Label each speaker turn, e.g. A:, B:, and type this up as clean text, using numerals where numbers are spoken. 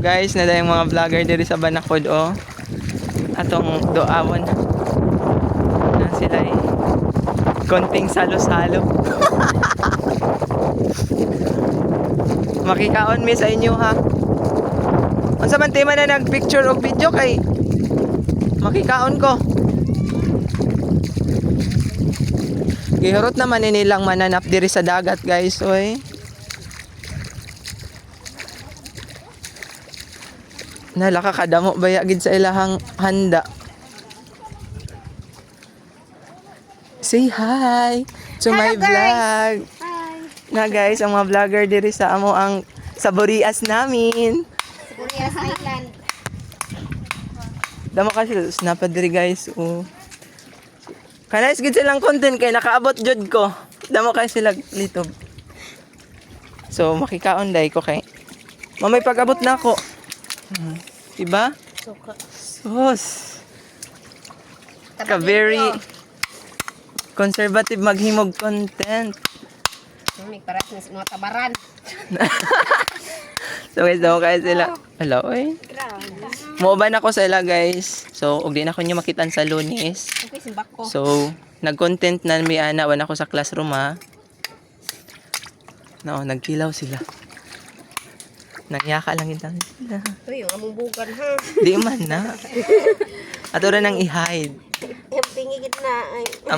A: guys, na yung mga vlogger diri sa Banakod oh. Atong doawon na sila eh. Konting salo-salo. Makikaon mi sa inyo ha. Unsa man tema na nag-picture og video kay makikaon ko. Gihurot naman nilang mananap diri sa dagat guys oy. Nalakakadamo baya gid sa ilahang handa. Say hi to my vlog.
B: Hi.
A: Na guys, ang mga vlogger diri sa amo ang saborias namin.
B: Saborias Island.
A: Damo kasi snapad diri guys. Oh. Kanais gid silang content kay nakaabot jud ko. Damo kay sila litob. So makikaon day ko kay. Mamay pag-abot na ako. Diba?
B: Suka.
A: Sus. Ka very conservative maghimog content.
B: May paras na mga tabaran.
A: So guys, damo kay sila. Hello, oy. Moban ako sa ila guys. So, og di na ko nyo makitan sa Lunes.
B: Okay, simbak ko.
A: So, nag-content na mi ana wan ako sa classroom ha. No, nagkilaw sila. Nagyaka lang ito sila.
B: Ito yung among bugan ha.
A: Di man na. Ato ra nang i-hide.
B: Yung pingigid na. Ay.